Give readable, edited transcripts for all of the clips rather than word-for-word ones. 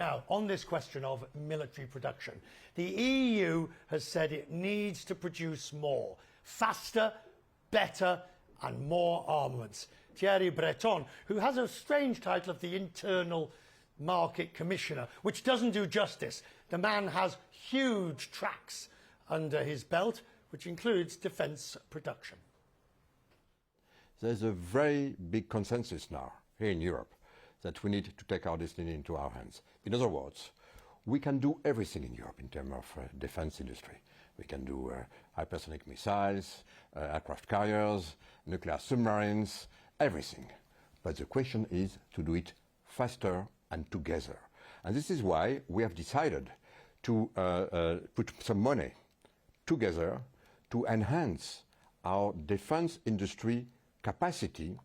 Now, on this question of military production, the EU has said it needs to produce more, faster, better and more armaments. Thierry Breton, who has a strange title of the Internal Market Commissioner, which doesn't do justice. The man has huge tracks under his belt, which includes defence production. There's a very big consensus now here in Europe that we need to take our destiny into our hands. In other words, we can do everything in Europe in terms of defence industry. We can do hypersonic missiles, aircraft carriers, nuclear submarines, everything. But the question is to do it faster and together. And this is why we have decided to put some money together to enhance our defence industry capacity,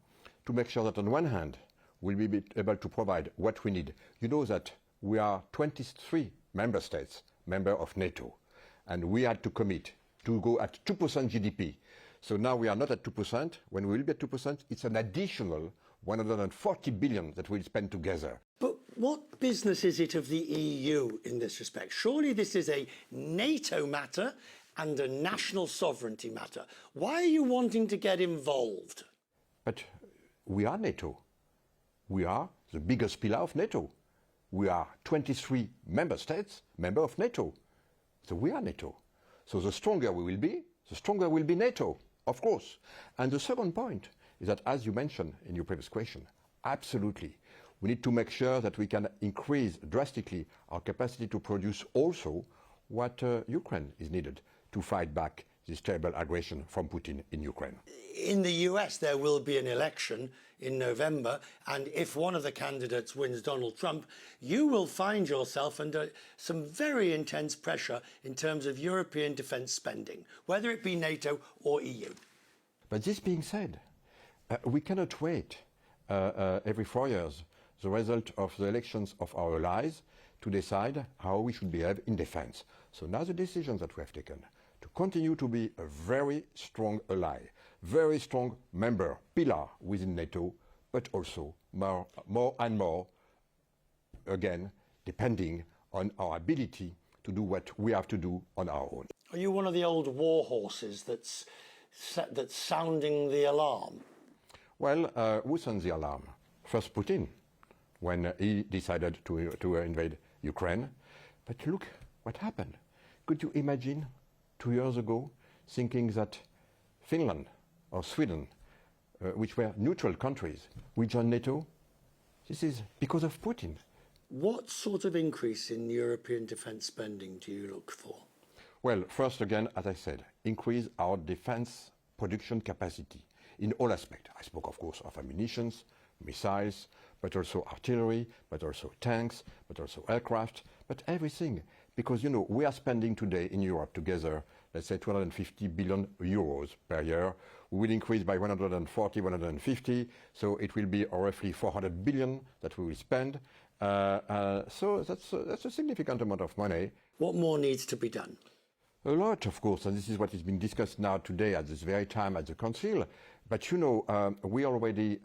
to make sure that on one hand we'll be able to provide what we need. You know that we are 23 member states, member of NATO, and we had to commit to go at 2% GDP. So now we are not at 2%. When we will be at 2%, it's an additional 140 billion that we'll spend together. But what business is it of the EU in this respect? Surely this is a NATO matter and a national sovereignty matter. Why are you wanting to get involved? But we are NATO. We are the biggest pillar of NATO. We are 23 member states, member of NATO. So we are NATO. So the stronger we will be, the stronger will be NATO, of course. And the second point is that, as you mentioned in your previous question, absolutely, we need to make sure that we can increase drastically our capacity to produce also what Ukraine is needed to fight back this terrible aggression from Putin in Ukraine. In the US, there will be an election in November, and if one of the candidates wins, Donald Trump, you will find yourself under some very intense pressure in terms of European defence spending, whether it be NATO or EU. But this being said, we cannot wait every 4 years the result of the elections of our allies to decide how we should behave in defence. So now the decisions that we have taken to continue to be a very strong ally, very strong member, pillar within NATO, but also more and more, again, depending on our ability to do what we have to do on our own. Are you one of the old war horses that's sounding the alarm? Well, who sounded the alarm? First Putin, when he decided to invade Ukraine. But look what happened. Could you imagine 2 years ago thinking that Finland or Sweden, which were neutral countries, would join NATO? This is because of Putin. What sort of increase in European defence spending do you look for? Well, first again, as I said, increase our defence production capacity in all aspects. I spoke, of course, of ammunition, missiles, but also artillery, but also tanks, but also aircraft, but everything. Because, you know, we are spending today in Europe together, let's say 250 billion euros per year. We will increase by 140, 150, so it will be roughly 400 billion that we will spend. So that's a significant amount of money. What more needs to be done? A lot, of course, and this is what is being discussed now today at this very time at the Council. But you know, we already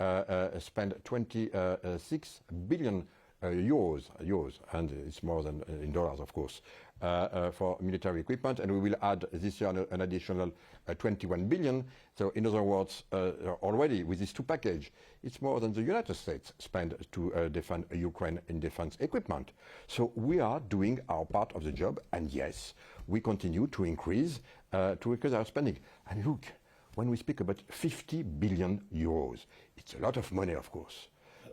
spent 26 billion euros, and it's more than in dollars, of course, for military equipment, and we will add this year an additional 21 billion. So, in other words, already with these two packages, it's more than the United States spend to defend Ukraine in defense equipment. So we are doing our part of the job, and yes, we continue to increase our spending. And look, when we speak about 50 billion euros, it's a lot of money, of course.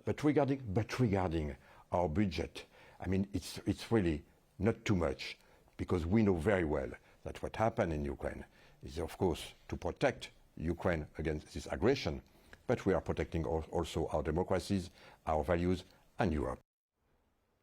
But regarding our budget, I mean, it's really not too much, because we know very well that what happened in Ukraine is, of course, to protect Ukraine against this aggression, but we are protecting also our democracies, our values, and Europe.